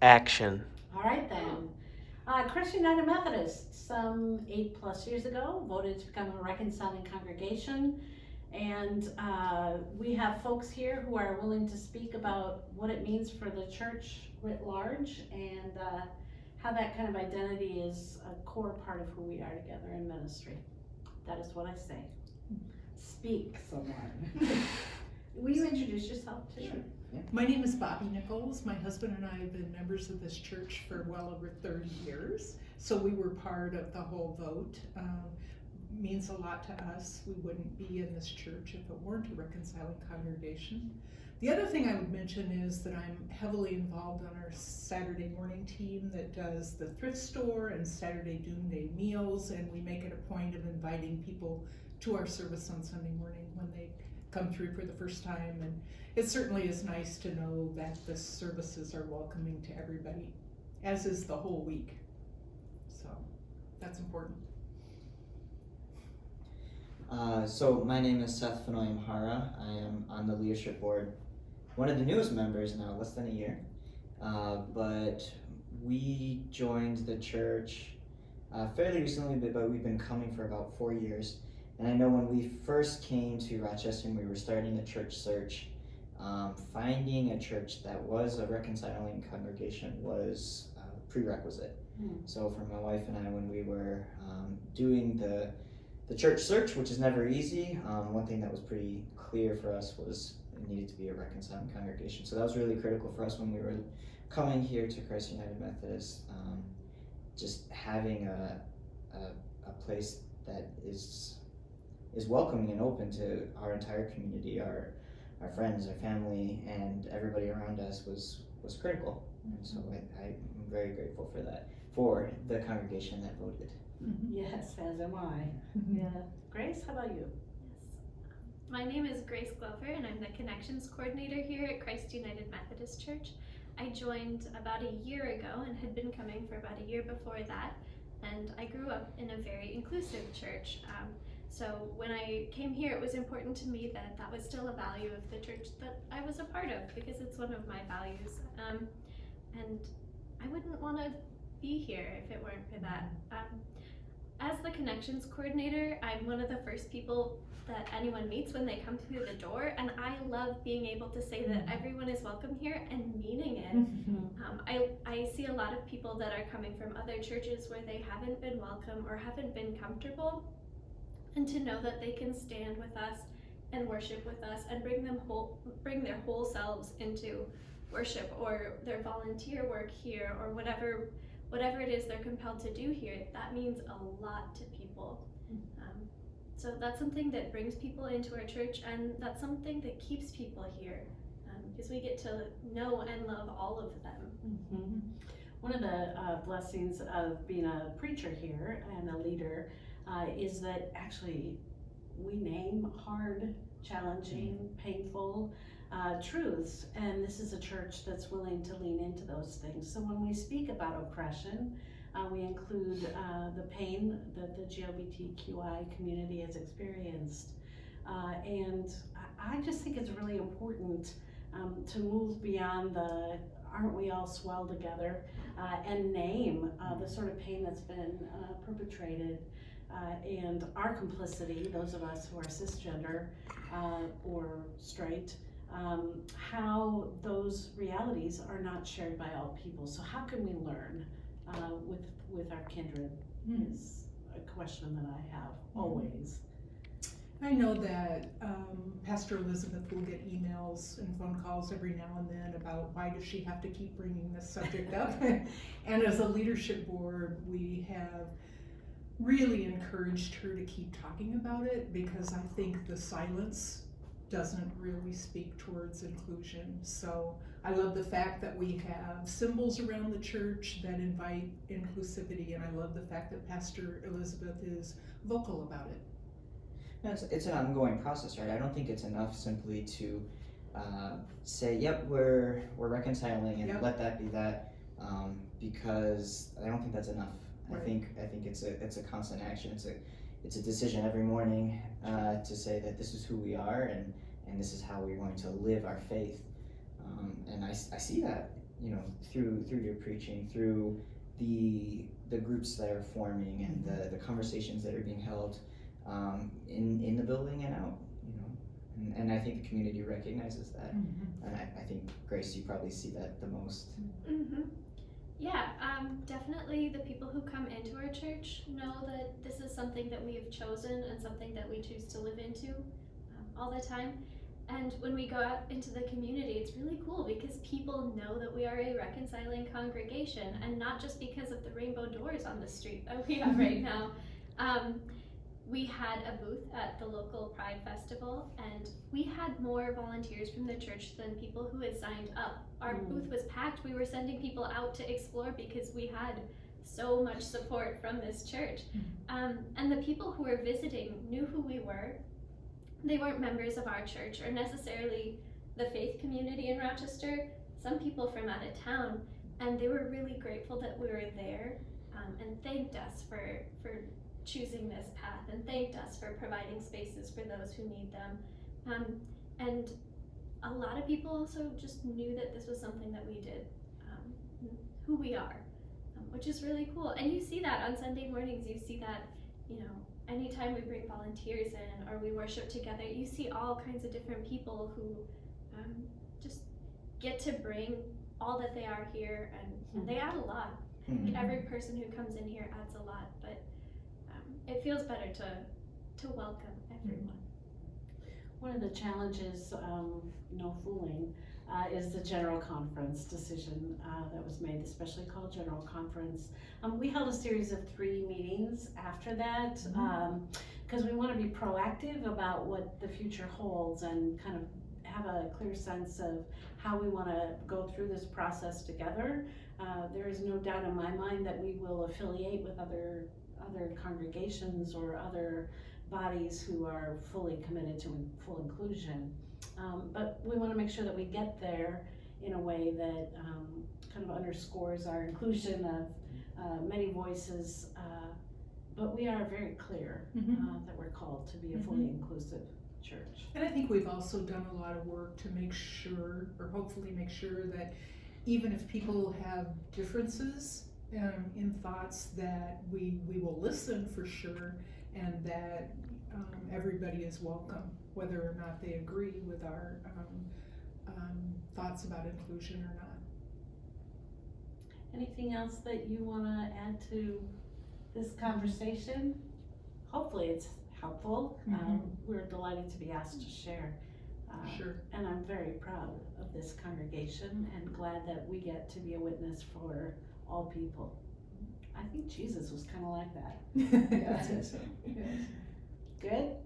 Action. All right then. Christ United Methodist, some 8+ years ago, voted to become a reconciling congregation. And we have folks here who are willing to speak about what it means for the church writ large and how that kind of identity is a core part of who we are together in ministry. That is what I say. Speak, someone. Will you introduce yourself too? Sure. Yeah. My name is Bobby Nichols. My husband and I have been members of this church for well over 30 years. So we were part of the whole vote. Means a lot to us. We wouldn't be in this church if it weren't a reconciling congregation. The other thing I would mention is that I'm heavily involved on our Saturday morning team that does the thrift store and Saturday Doomsday meals, and we make it a point of inviting people to our service on Sunday morning when they come through for the first time. And it certainly is nice to know that the services are welcoming to everybody, as is the whole week. So that's important. So my name is Seth Fenoyam Hara. I am on the leadership board, one of the newest members now, less than a year. But we joined the church fairly recently, but we've been coming for about 4 years. And I know when we first came to Rochester and we were starting a church search, finding a church that was a reconciling congregation was a prerequisite. So for my wife and I, when we were doing the church search, which is never easy, one thing that was pretty clear for us was it needed to be a reconciling congregation. So that was really critical for us when we were coming here to Christ United Methodist, just having a place that is welcoming and open to our entire community, our friends, our family, and everybody around us was critical. And so I'm very grateful for that, for the congregation that voted. Yes, as am I. Yeah. Grace, how about you? Yes. My name is Grace Glover, and I'm the Connections Coordinator here at Christ United Methodist Church. I joined about a year ago and had been coming for about a year before that, and I grew up in a very inclusive church. So when I came here, it was important to me that that was still a value of the church that I was a part of, because it's one of my values. And I wouldn't want to be here if it weren't for that. As the Connections Coordinator, I'm one of the first people that anyone meets when they come through the door, and I love being able to say that everyone is welcome here and meaning it. I see a lot of people that are coming from other churches where they haven't been welcome or haven't been comfortable, and to know that they can stand with us and worship with us and bring their whole selves into worship or their volunteer work here or whatever it is they're compelled to do here, that means a lot to people. So that's something that brings people into our church, and that's something that keeps people here, because we get to know and love all of them. One of the blessings of being a preacher here and a leader is that actually we name hard, challenging, painful truths, and this is a church that's willing to lean into those things. So when we speak about oppression, we include the pain that the LGBTQI community has experienced, and I just think it's really important to move beyond the aren't we all swell together, and name the sort of pain that's been perpetrated, and our complicity, those of us who are cisgender or straight, how those realities are not shared by all people. So how can we learn with our kindred is a question that I have always. I know that Pastor Elizabeth will get emails and phone calls every now and then about why does she have to keep bringing this subject up. And as a leadership board, we have really encouraged her to keep talking about it, because I think the silence doesn't really speak towards inclusion. So I love the fact that we have symbols around the church that invite inclusivity, and I love the fact that Pastor Elizabeth is vocal about it. It's an ongoing process, right? I don't think it's enough simply to say, yep, we're reconciling and let that be that, because I don't think that's enough. Right. I think it's a constant action. It's a decision every morning to say that this is who we are and this is how we're going to live our faith. And I see that you know, through your preaching, through the groups that are forming and the conversations that are being held in the building and out, you know, and I think the community recognizes that. And I think, Grace, you probably see that the most. Yeah, definitely the people who come into our church know that this is something that we have chosen and something that we choose to live into all the time. And when we go out into the community, it's really cool because people know that we are a reconciling congregation, and not just because of the rainbow doors on the street that we have right now. We had a booth at the local Pride Festival, and we had more volunteers from the church than people who had signed up. Our booth was packed. We were sending people out to explore because we had so much support from this church. And the people who were visiting knew who we were. They weren't members of our church or necessarily the faith community in Rochester. Some people from out of town, and they were really grateful that we were there, and thanked us for choosing this path, and thanked us for providing spaces for those who need them. And a lot of people also just knew that this was something that we did, who we are, which is really cool. And you see that on Sunday mornings. You see that, you know, anytime we bring volunteers in or we worship together, you see all kinds of different people who just get to bring all that they are here, and they add a lot. I think every person who comes in here adds a lot, but it feels better to welcome everyone. One of the challenges, no fooling, is the General Conference decision that was made, the specially called General Conference. We held a series of 3 meetings after that because we want to be proactive about what the future holds and kind of have a clear sense of how we want to go through this process together. There is no doubt in my mind that we will affiliate with other congregations or other bodies who are fully committed to full inclusion. But we want to make sure that we get there in a way that kind of underscores our inclusion of many voices, but we are very clear that we're called to be a fully inclusive church. And I think we've also done a lot of work to make sure, or hopefully make sure, that even if people have differences in thoughts, that we will listen for sure, and that everybody is welcome, whether or not they agree with our thoughts about inclusion or not. Anything else that you want to add to this conversation? Hopefully it's helpful. We're delighted to be asked to share. Sure. And I'm very proud of this congregation and glad that we get to be a witness for all people. I think Jesus was kind of like that. Yes. Good?